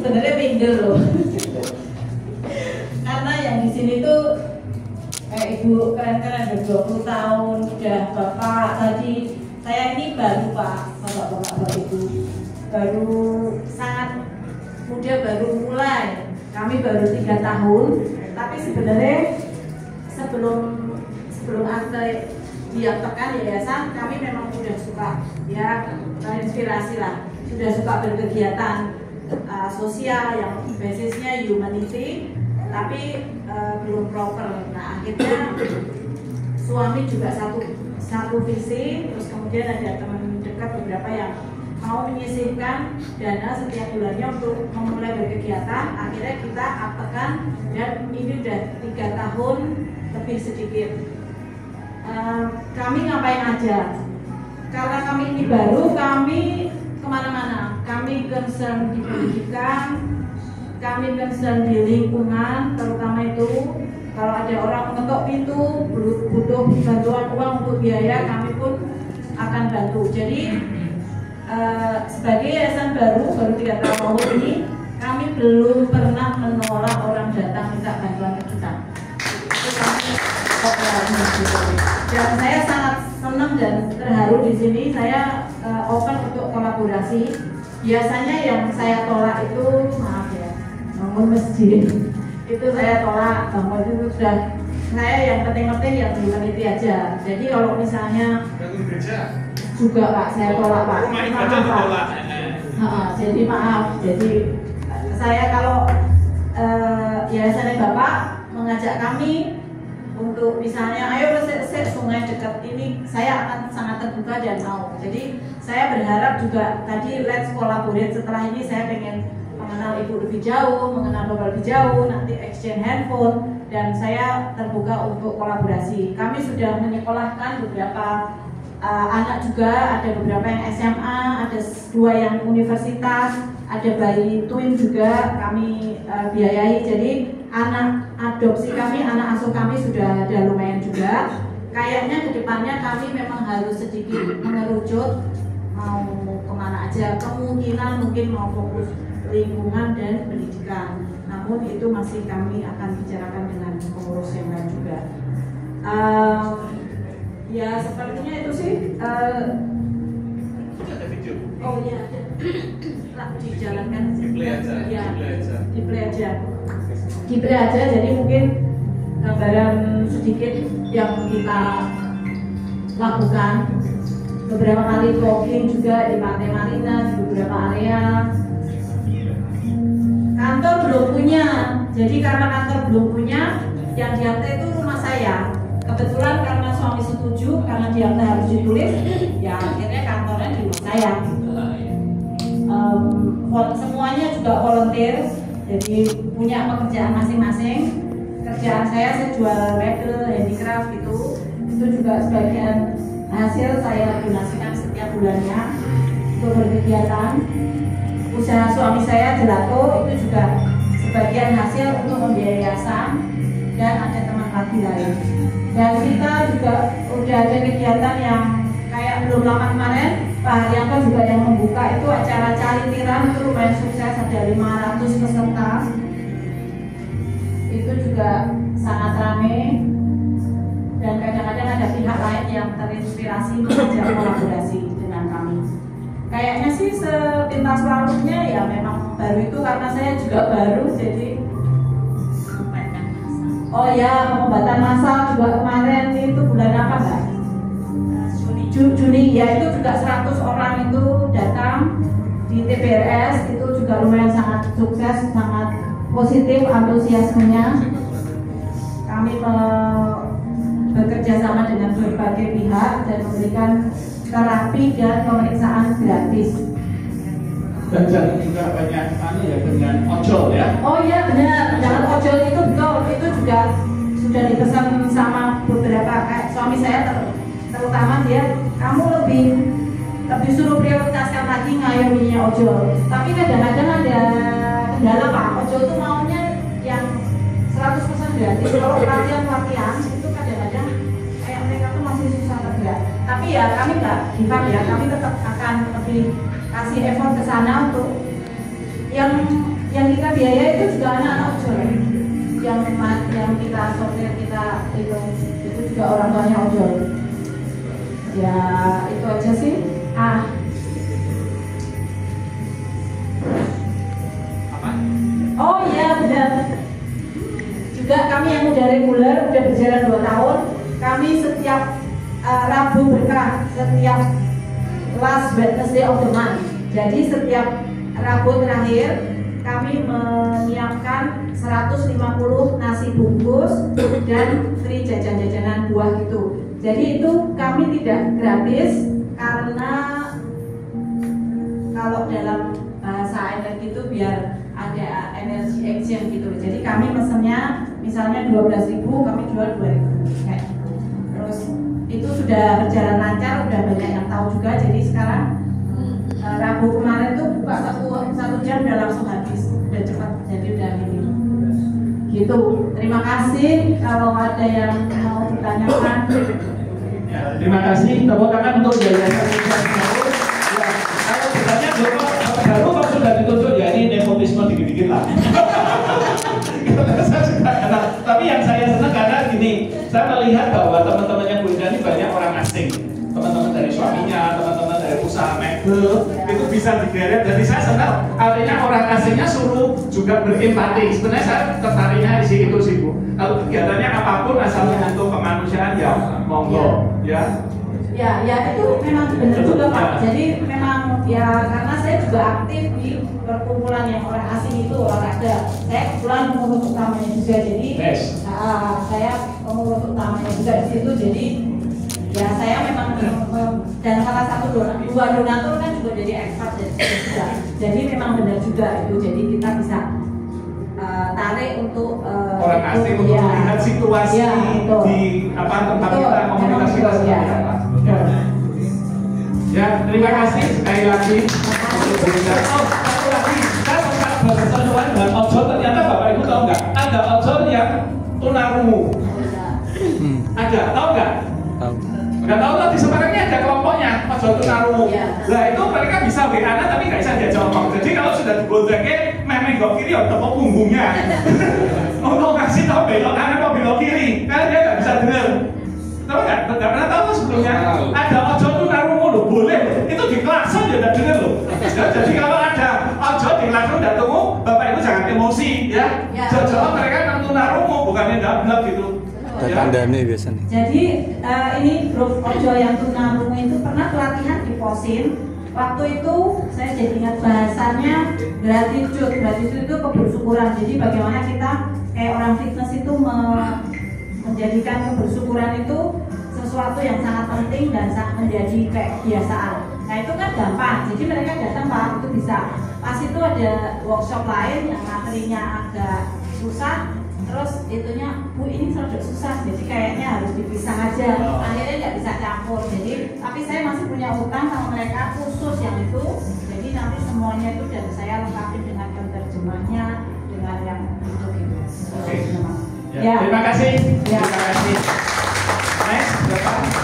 sebenarnya minder loh. Karena yang di sini tuh ibu keren-keren udah 20 tahun, udah bapak tadi. Saya ini baru Pak, bapak ibu baru sangat muda, baru mulai. Kami baru 3 tahun, tapi sebenarnya sebelum akte diaktekan yayasan, kami memang sudah suka ya terinspirasi lah, sudah suka berkegiatan sosial yang basisnya humanity, tapi belum proper. Nah akhirnya suami juga satu visi, terus kemudian ada teman dekat beberapa yang mau menyisihkan dana setiap bulannya untuk memulai berkegiatan. Akhirnya kita aktekan dan ini udah 3 tahun lebih sedikit. Kami ngapain aja? Karena kami ini baru, kami kemana-mana. Kami concern di pendidikan, kami concern di lingkungan, terutama itu kalau ada orang mengetok pintu butuh bantuan uang untuk biaya, kami pun akan bantu. Jadi sebagai yayasan baru 3 tahun ini, kami belum pernah menolak orang datang minta bantuan ke kita. Dan saya sangat senang dan terharu di sini. Saya open untuk kolaborasi. Biasanya yang saya tolak itu, maaf ya, bangun masjid itu saya tolak. Bangun itu sudah saya yang penting-penting yang humanity aja. Jadi kalau misalnya juga Pak, saya tolak Pak. Maaf, jadi maaf. Jadi saya kalau yayasan Bapak mengajak kami untuk misalnya ayo resep sungai dekat ini, saya akan sangat terbuka dan mau. Jadi saya berharap juga tadi let's collaborate. Setelah ini saya pengen mengenal Ibu lebih jauh, mengenal Bapak lebih jauh, nanti exchange handphone, dan saya terbuka untuk kolaborasi. Kami sudah menyekolahkan beberapa anak juga, ada beberapa yang SMA, ada 2 yang universitas, ada bayi twin juga kami biayai. Jadi anak adopsi kami, anak asuh kami sudah ada lumayan juga. Kayaknya kedepannya kami memang harus sedikit mengerucut mau kemana aja. Kemungkinan mungkin mau fokus lingkungan dan pendidikan. Namun itu masih kami akan bicarakan dengan pengurus yang lain juga. Ya sepertinya itu sih. Oh iya, dijalankan. Di play aja. Jadi mungkin gambaran sedikit yang kita lakukan. Beberapa kali vlogging juga di Pantai Marina, di beberapa area. Kantor belum punya. Jadi karena kantor belum punya, yang diakte itu rumah saya. Kebetulan karena suami setuju, karena diakte harus ditulis, ya akhirnya kantornya di rumah saya. Semuanya juga volunteer, jadi punya pekerjaan masing-masing. Kerjaan saya jual label, handicraft itu juga sebagian hasil saya donasikan setiap bulannya untuk berkegiatan. Usaha suami saya gelato itu juga sebagian hasil untuk membiayai yayasan, dan ada teman lagi lain. Dan kita juga udah ada kegiatan yang kayak belum lama kemarin, Pak Haryanto juga yang membuka itu acara cari tiram, itu lumayan sukses, ada 500 peserta. Itu juga sangat ramai, dan kadang-kadang ada pihak lain yang terinspirasi mengajak kolaborasi dengan kami. Kayaknya sih sepintas waktunya ya memang baru itu, karena saya juga baru, jadi oh ya, pengobatan massal juga kemarin itu bulan apa Mbak? Juni ya, itu juga 100 orang itu datang di TPRS, itu juga lumayan sangat sukses, sangat positif antusiasmenya. Kami bekerja sama dengan berbagai pihak dan memberikan terapi dan pemeriksaan gratis. Dan jangan juga banyak ya dengan ojol ya. Oh iya benar, jangan ojol itu betul, itu juga sudah dipesan sama beberapa kayak suami saya terutama dia, kamu lebih suruh prioritaskan lagi ngayominya ojol. Tapi kadang-kadang ada kendala Pak, ojol itu maunya yang 100% gratis. Kalau pelatihan itu kadang-kadang kayak mereka tuh masih susah bergerak. Tapi ya kami nggak give up ya, kami tetap akan lebih kasih effort ke sana untuk yang yang kita biaya itu juga anak-anak ojol. Yang kita sopir kita itu juga orang tuanya ojol. Ya itu aja sih. Oh iya benar. Juga kami yang udah reguler, udah berjalan 2 tahun, kami setiap Rabu berkah, setiap last Wednesday of the month. Jadi setiap Rabu terakhir kami menyiapkan 150 nasi bungkus dan free jajan-jajanan buah gitu. Jadi itu kami tidak gratis karena kalau dalam bahasa energi itu biar ada energi exchange gitu. Jadi kami mesennya misalnya 12.000, kami jual 2.000 kayak gitu. Terus itu sudah berjalan lancar, udah banyak yang tahu juga. Jadi sekarang Rabu kemarin tuh buka satu jam udah langsung habis, udah cepat, jadi udah ini. Gitu. Terima kasih. Kalau ada yang mau ditanyakan. Ya, terima kasih. Tepuk tangan untuk Yayasan Insan Baru. Ya, kalau ditanya baru kok sudah ditunjuk, ya ini nepotisme dikit-dikit lah. Tapi yang saya senang karena gini, saya melihat bahwa teman-temannya Bu Indah ini banyak orang asing, teman-teman dari suaminya, teman-teman dari usaha mebel itu bisa digeret. Jadi saya senang artinya orang asingnya suruh juga berempati. Sebenarnya saya tertariknya di situ sih Bu. Kalau kegiatannya apapun asalnya untuk kemanusiaan ya monggo ya. Ya itu memang benar juga Pak. Jadi memang ya karena saya juga aktif di perkumpulan yang orang asing itu olahraga. Saya kebetulan pengurus utamanya juga, jadi saya pengurus utamanya juga di situ. Jadi ya saya memang dan salah satu dua donatur kan juga jadi expert juga. Jadi memang benar juga itu. Jadi kita bisa tarik untuk orang asing untuk melihat situasi di tempat kita, komunitas kita seperti apa. Ya, terima kasih sekali lagi. Satu lagi, saya sempat bersentuhan dengan ojol. Ternyata Bapak Ibu tahu nggak? Ada ojol yang tunarungu. Ada, tahu nggak? Tahu. Nggak tahu tuh di Semarang ini ada kelompoknya ojol tunarungu. Nah itu mereka bisa WA tapi nggak bisa diajak ngomong. Jadi kalau sudah dibondreknya, memang belok kiri ya tepuk punggungnya. Untuk ngasih tahu belok kanan atau belok kiri, karena dia nggak bisa dengar. Tahu nggak? Nggak pernah tahu tuh sebelumnya. Ada ojol tunarungu loh, boleh. Itu di klakson dia nggak dengar loh. Ya, jadi kalau ada ojol di klakson nggak tunggu, Bapak Ibu jangan emosi ya. Jauh-jauh mereka kan tunarungu, bukannya dablek gitu. Tandanya biasanya. Jadi ini grup ojol yang tunarungu itu pernah pelatihan di Posin. Waktu itu saya jadi ingat bahasanya gratitude. Gratitude itu kebersyukuran. Jadi bagaimana kita kayak orang fitness itu menjadikan kebersyukuran itu sesuatu yang sangat penting dan menjadi kayak kebiasaan. Nah itu kan gampang. Jadi mereka datang Pak itu bisa. Pas itu ada workshop lain yang materinya agak susah. Terus itunya, Bu ini selalu susah, jadi kayaknya harus dipisah aja. Akhirnya nggak bisa campur. Jadi, tapi saya masih punya utang sama mereka khusus yang itu. Jadi nanti semuanya itu dan saya lengkapi dengan penerjemahnya, dengan yang itu gitu. Oke. Ya. Terima kasih. Ya. Terima kasih. Next, Bapak.